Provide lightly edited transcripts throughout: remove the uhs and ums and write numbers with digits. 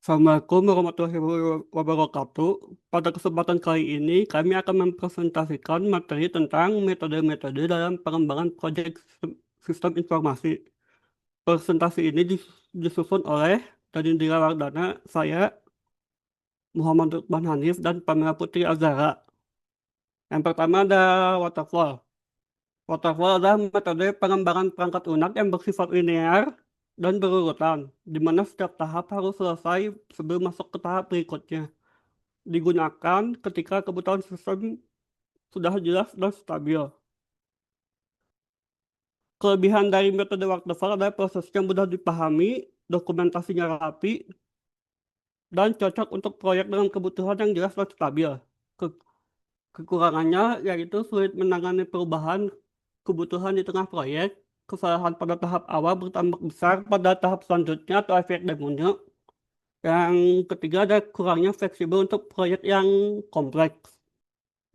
Assalamualaikum warahmatullahi wabarakatuh. Pada kesempatan kali ini, kami akan mempresentasikan materi tentang metode-metode dalam pengembangan proyek sistem informasi. Presentasi ini disusun oleh Danindra Wardana, saya, Muhammad Lukman Hanif, dan Pamela Putri Azhara. Yang pertama ada waterfall. Waterfall adalah metode pengembangan perangkat lunak yang bersifat linear dan berurutan, di mana setiap tahap harus selesai sebelum masuk ke tahap berikutnya. Digunakan ketika kebutuhan sistem sudah jelas dan stabil. Kelebihan dari metode waterfall adalah prosesnya mudah dipahami, dokumentasinya rapi, dan cocok untuk proyek dengan kebutuhan yang jelas dan stabil. Ke- Kekurangannya yaitu sulit menangani perubahan kebutuhan di tengah proyek, kesalahan pada tahap awal bertambah besar pada tahap selanjutnya atau efek domino. Yang ketiga ada kurangnya fleksibel untuk proyek yang kompleks.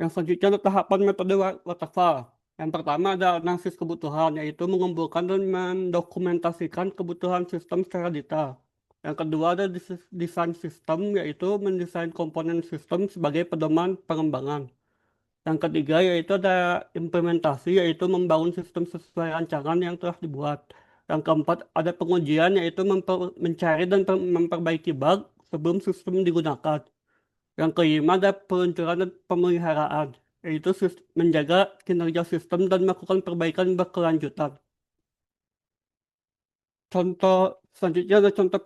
Yang selanjutnya ada tahapan metode waterfall. Yang pertama ada analisis kebutuhan, yaitu mengumpulkan dan mendokumentasikan kebutuhan sistem secara detail. Yang kedua ada desain sistem, yaitu mendesain komponen sistem sebagai pedoman pengembangan. Yang ketiga yaitu ada implementasi, yaitu membangun sistem sesuai rancangan yang telah dibuat. Yang keempat ada pengujian, yaitu mencari dan memperbaiki bug sebelum sistem digunakan. Yang kelima ada peluncuran dan pemeliharaan, yaitu menjaga kinerja sistem dan melakukan perbaikan berkelanjutan. Contoh selanjutnya ada contoh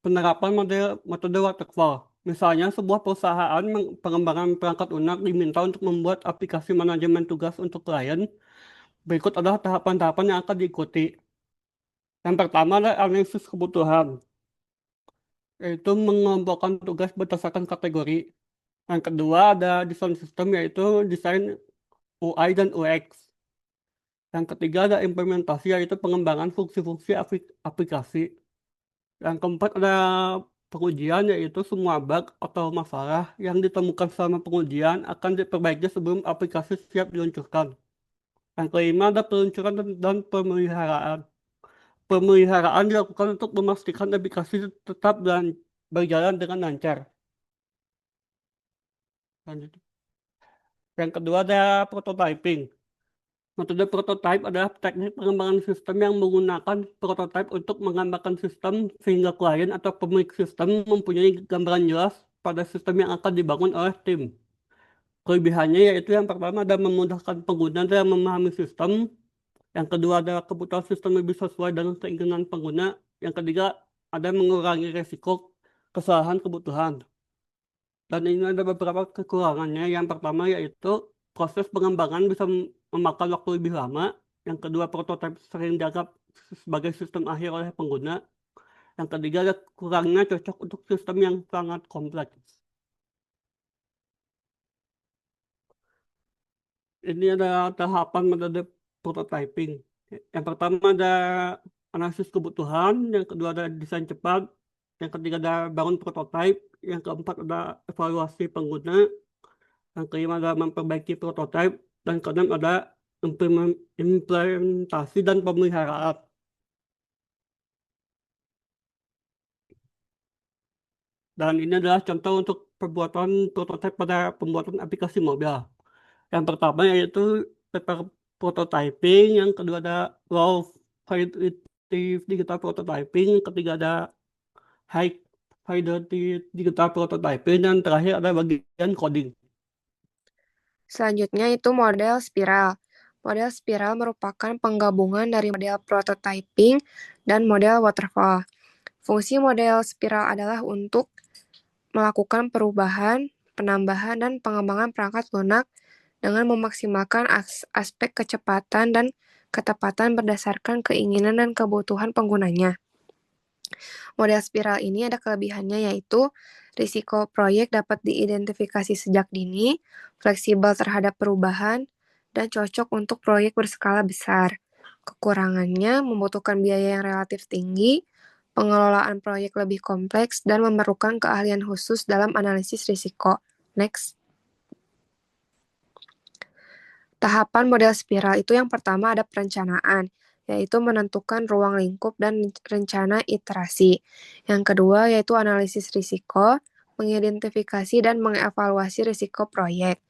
penerapan metode waterfall. Misalnya sebuah perusahaan pengembangan perangkat lunak diminta untuk membuat aplikasi manajemen tugas untuk klien. Berikut adalah tahapan-tahapan yang akan diikuti. Yang pertama adalah analisis kebutuhan, yaitu mengelompokkan tugas berdasarkan kategori. Yang kedua ada desain sistem, yaitu desain UI dan UX. Yang ketiga ada implementasi, yaitu pengembangan fungsi-fungsi aplikasi. Yang keempat ada pengujian, yaitu semua bug atau masalah yang ditemukan selama pengujian akan diperbaiki sebelum aplikasi siap diluncurkan. Yang kelima ada peluncuran dan pemeliharaan. Pemeliharaan dilakukan untuk memastikan aplikasi tetap dan berjalan dengan lancar. Lanjut. Yang kedua ada prototyping. Metode prototype adalah teknik pengembangan sistem yang menggunakan prototype untuk menggambarkan sistem sehingga klien atau pemilik sistem mempunyai gambaran jelas pada sistem yang akan dibangun oleh tim. Kelebihannya yaitu yang pertama ada memudahkan pengguna dalam memahami sistem, yang kedua adalah kebutuhan sistem lebih sesuai dengan keinginan pengguna, yang ketiga ada mengurangi resiko kesalahan kebutuhan. Dan ini ada beberapa kekurangannya. Yang pertama yaitu proses pengembangan bisa memakan waktu lebih lama. Yang kedua, prototipe sering dianggap sebagai sistem akhir oleh pengguna. Yang ketiga, ada kurangnya cocok untuk sistem yang sangat kompleks. Ini ada tahapan metode prototyping. Yang pertama ada analisis kebutuhan, yang kedua ada desain cepat, yang ketiga ada bangun prototype, yang keempat ada evaluasi pengguna, yang kelima adalah memperbaiki prototipe, dan keenam ada implementasi dan pemeliharaan. Dan ini adalah contoh untuk perbuatan prototipe pada pembuatan aplikasi mobil. Yang pertama yaitu paper prototyping, yang kedua ada low fidelity digital prototyping, yang ketiga ada high fidelity digital prototyping, dan terakhir ada bagian coding. Selanjutnya itu model spiral. Model spiral merupakan penggabungan dari model prototyping dan model waterfall. Fungsi model spiral adalah untuk melakukan perubahan, penambahan, dan pengembangan perangkat lunak dengan memaksimalkan aspek kecepatan dan ketepatan berdasarkan keinginan dan kebutuhan penggunanya. Model spiral ini ada kelebihannya yaitu risiko proyek dapat diidentifikasi sejak dini, fleksibel terhadap perubahan, dan cocok untuk proyek berskala besar. Kekurangannya membutuhkan biaya yang relatif tinggi, pengelolaan proyek lebih kompleks, dan memerlukan keahlian khusus dalam analisis risiko. Next. Tahapan model spiral itu yang pertama ada perencanaan. yaitu menentukan ruang lingkup dan rencana iterasi. Yang kedua yaitu analisis risiko, mengidentifikasi dan mengevaluasi risiko proyek.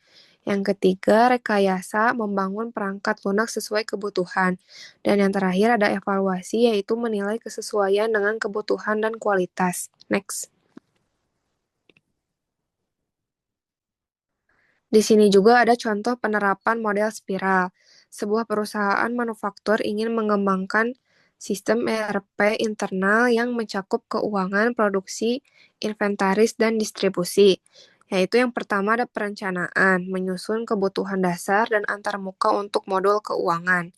Yang ketiga, rekayasa membangun perangkat lunak sesuai kebutuhan. Dan yang terakhir ada evaluasi, yaitu menilai kesesuaian dengan kebutuhan dan kualitas. Next. Di sini juga ada contoh penerapan model spiral. Sebuah perusahaan manufaktur ingin mengembangkan sistem ERP internal yang mencakup keuangan, produksi, inventaris, dan distribusi. Yaitu yang pertama ada perencanaan, menyusun kebutuhan dasar dan antarmuka untuk modul keuangan.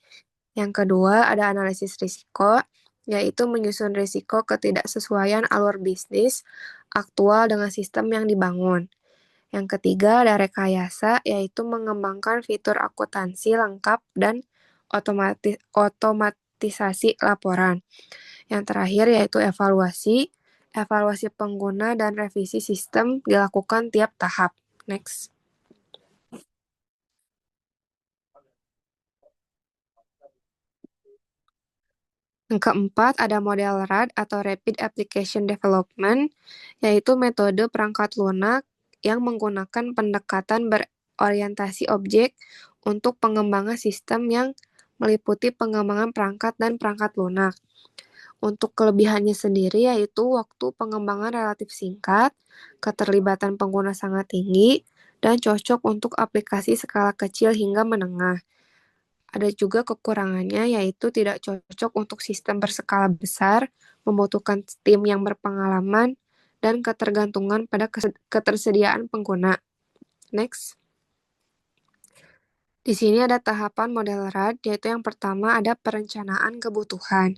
Yang kedua ada analisis risiko, yaitu menyusun risiko ketidaksesuaian alur bisnis aktual dengan sistem yang dibangun. Yang ketiga ada rekayasa, yaitu mengembangkan fitur akuntansi lengkap dan otomatisasi laporan. Yang terakhir yaitu evaluasi. Evaluasi pengguna dan revisi sistem dilakukan tiap tahap. Next. Yang keempat ada model RAD atau Rapid Application Development, yaitu metode perangkat lunak yang menggunakan pendekatan berorientasi objek untuk pengembangan sistem yang meliputi pengembangan perangkat dan perangkat lunak. Untuk kelebihannya sendiri yaitu waktu pengembangan relatif singkat, keterlibatan pengguna sangat tinggi, dan cocok untuk aplikasi skala kecil hingga menengah. Ada juga kekurangannya yaitu tidak cocok untuk sistem berskala besar, membutuhkan tim yang berpengalaman, dan ketergantungan pada ketersediaan pengguna. Next. Di sini ada tahapan model RAD, yaitu yang pertama ada perencanaan kebutuhan,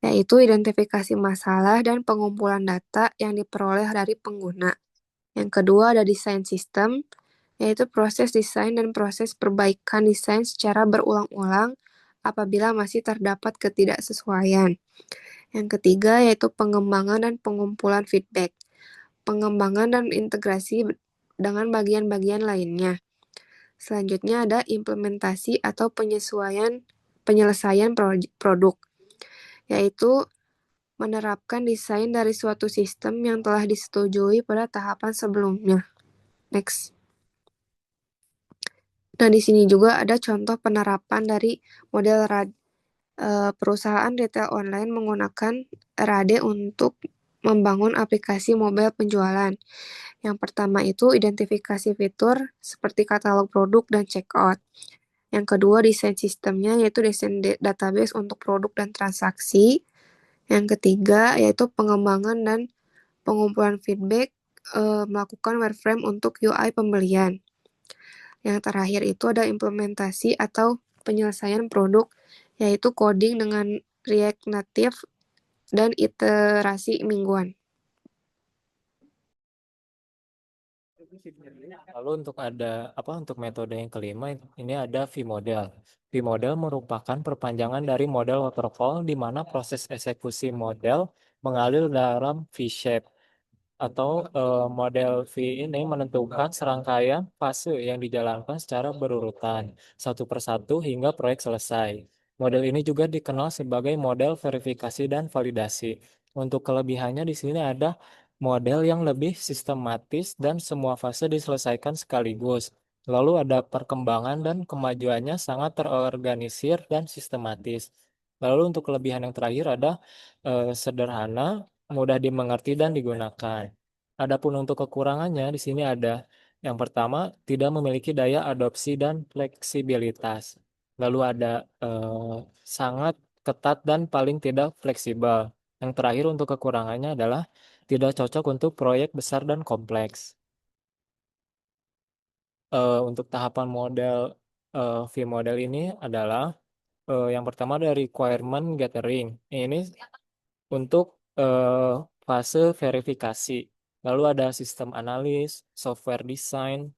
yaitu identifikasi masalah dan pengumpulan data yang diperoleh dari pengguna. Yang kedua ada desain sistem, yaitu proses desain dan proses perbaikan desain secara berulang-ulang apabila masih terdapat ketidaksesuaian. Yang ketiga yaitu pengembangan dan pengumpulan feedback, pengembangan dan integrasi dengan bagian-bagian lainnya. Selanjutnya ada implementasi atau penyelesaian produk, yaitu menerapkan desain dari suatu sistem yang telah disetujui pada tahapan sebelumnya. Next. Nah, di sini juga ada contoh penerapan dari model RAD. Perusahaan retail online menggunakan RAD untuk membangun aplikasi mobile penjualan. Yang pertama itu identifikasi fitur seperti katalog produk dan checkout. Yang kedua desain sistemnya yaitu desain database untuk produk dan transaksi. Yang ketiga yaitu pengembangan dan pengumpulan feedback, melakukan wireframe untuk UI pembelian. Yang terakhir itu ada implementasi atau penyelesaian produk, yaitu coding dengan React Native dan iterasi mingguan. Lalu untuk metode yang kelima ini ada V-model. V-model merupakan perpanjangan dari model waterfall di mana proses eksekusi model mengalir dalam V-shape atau model V ini menentukan serangkaian fase yang dijalankan secara berurutan satu persatu hingga proyek selesai. Model ini juga dikenal sebagai model verifikasi dan validasi. Untuk kelebihannya di sini ada model yang lebih sistematis dan semua fase diselesaikan sekaligus. Lalu ada perkembangan dan kemajuannya sangat terorganisir dan sistematis. Lalu untuk kelebihan yang terakhir ada sederhana, mudah dimengerti dan digunakan. Adapun untuk kekurangannya di sini ada yang pertama tidak memiliki daya adopsi dan fleksibilitas. Lalu ada sangat ketat dan paling tidak fleksibel. Yang terakhir untuk kekurangannya adalah tidak cocok untuk proyek besar dan kompleks. Untuk tahapan model V-model ini adalah yang pertama dari requirement gathering. Ini untuk fase verifikasi. Lalu ada sistem analis, software design,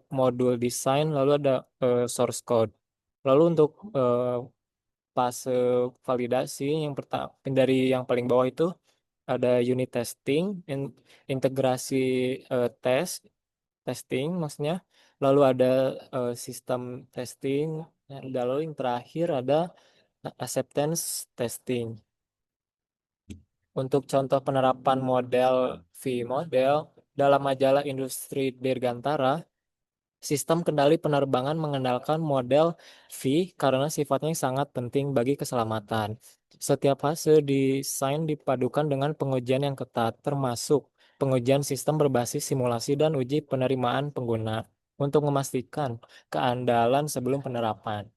modul design, lalu ada source code. Lalu untuk fase validasi yang pertama dari yang paling bawah itu ada unit testing, integrasi testing maksudnya. Lalu ada sistem testing, dan lalu yang terakhir ada acceptance testing. Untuk contoh penerapan model V-model dalam majalah industri Dirgantara, sistem kendali penerbangan mengandalkan model V karena sifatnya sangat penting bagi keselamatan. Setiap fase desain dipadukan dengan pengujian yang ketat, termasuk pengujian sistem berbasis simulasi dan uji penerimaan pengguna untuk memastikan keandalan sebelum penerapan.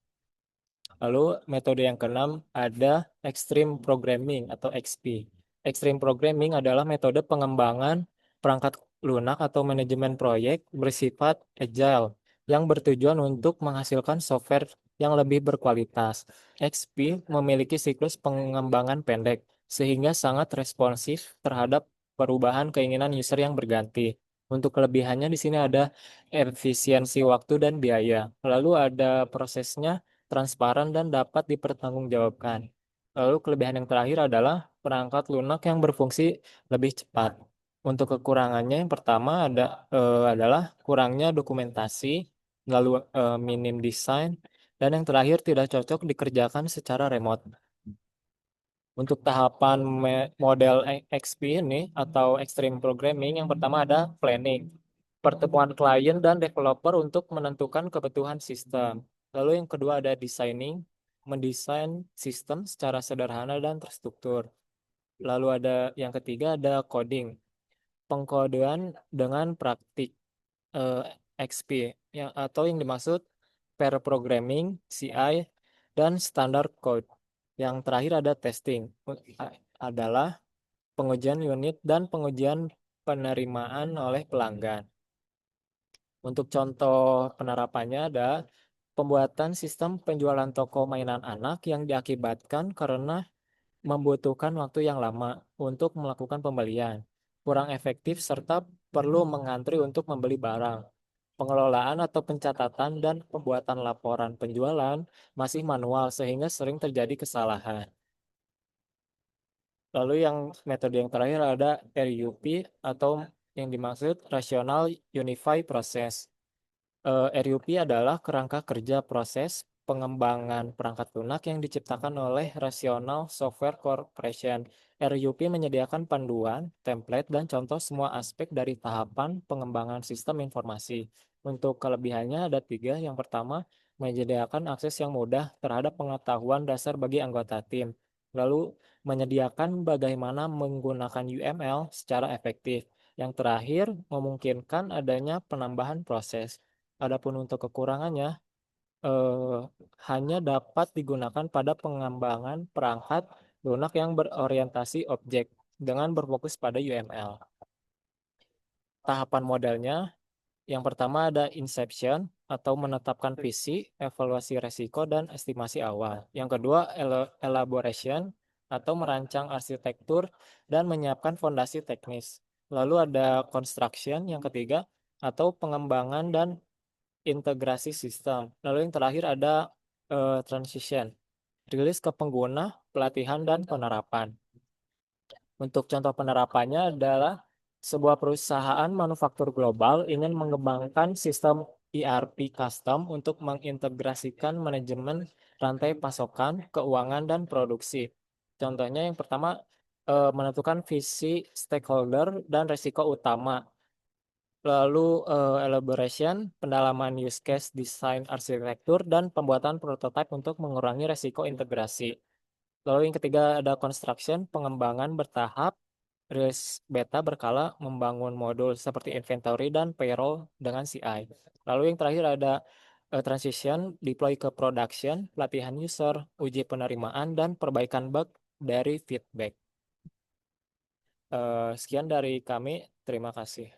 Lalu metode yang keenam ada Extreme Programming atau XP. Extreme Programming adalah metode pengembangan perangkat lunak atau manajemen proyek bersifat agile yang bertujuan untuk menghasilkan software yang lebih berkualitas. XP memiliki siklus pengembangan pendek sehingga sangat responsif terhadap perubahan keinginan user yang berganti. Untuk kelebihannya di sini ada efisiensi waktu dan biaya. Lalu ada prosesnya transparan dan dapat dipertanggungjawabkan. Lalu kelebihan yang terakhir adalah perangkat lunak yang berfungsi lebih cepat. Untuk kekurangannya yang pertama adalah kurangnya dokumentasi, lalu minim desain, dan yang terakhir tidak cocok dikerjakan secara remote. Untuk tahapan model XP ini atau Extreme Programming, yang pertama ada planning, pertemuan klien dan developer untuk menentukan kebutuhan sistem. Lalu yang kedua ada designing, mendesain sistem secara sederhana dan terstruktur. Lalu ada yang ketiga ada coding, pengkodean dengan praktik XP atau yang dimaksud pair programming, CI, dan standard code. Yang terakhir ada testing, adalah pengujian unit dan pengujian penerimaan oleh pelanggan. Untuk contoh penerapannya ada pembuatan sistem penjualan toko mainan anak yang diakibatkan karena membutuhkan waktu yang lama untuk melakukan pembelian, kurang efektif serta perlu mengantri untuk membeli barang. Pengelolaan atau pencatatan dan pembuatan laporan penjualan masih manual sehingga sering terjadi kesalahan. Lalu metode yang terakhir ada RUP atau yang dimaksud Rational Unified Process. RUP adalah kerangka kerja proses pengembangan perangkat lunak yang diciptakan oleh Rational Software Corporation. RUP menyediakan panduan, template, dan contoh semua aspek dari tahapan pengembangan sistem informasi. Untuk kelebihannya ada 3. Yang pertama, menyediakan akses yang mudah terhadap pengetahuan dasar bagi anggota tim. Lalu, menyediakan bagaimana menggunakan UML secara efektif. Yang terakhir, memungkinkan adanya penambahan proses. Adapun untuk kekurangannya, hanya dapat digunakan pada pengembangan perangkat lunak yang berorientasi objek dengan berfokus pada UML. Tahapan modelnya, yang pertama ada inception atau menetapkan visi, evaluasi resiko, dan estimasi awal. Yang kedua, elaboration atau merancang arsitektur dan menyiapkan fondasi teknis. Lalu ada construction yang ketiga atau pengembangan dan integrasi sistem. Lalu yang terakhir ada transition, rilis ke pengguna, pelatihan, dan penerapan. Untuk contoh penerapannya adalah sebuah perusahaan manufaktur global ingin mengembangkan sistem ERP custom untuk mengintegrasikan manajemen rantai pasokan, keuangan, dan produksi. Contohnya yang pertama, menentukan visi stakeholder dan risiko utama. Lalu elaboration, pendalaman use case, desain arsitektur, dan pembuatan prototipe untuk mengurangi risiko integrasi. Lalu yang ketiga ada construction, pengembangan bertahap, rilis beta berkala, membangun modul seperti inventory dan payroll dengan CI. Lalu yang terakhir ada transition, deploy ke production, pelatihan user, uji penerimaan, dan perbaikan bug dari feedback. Sekian dari kami, terima kasih.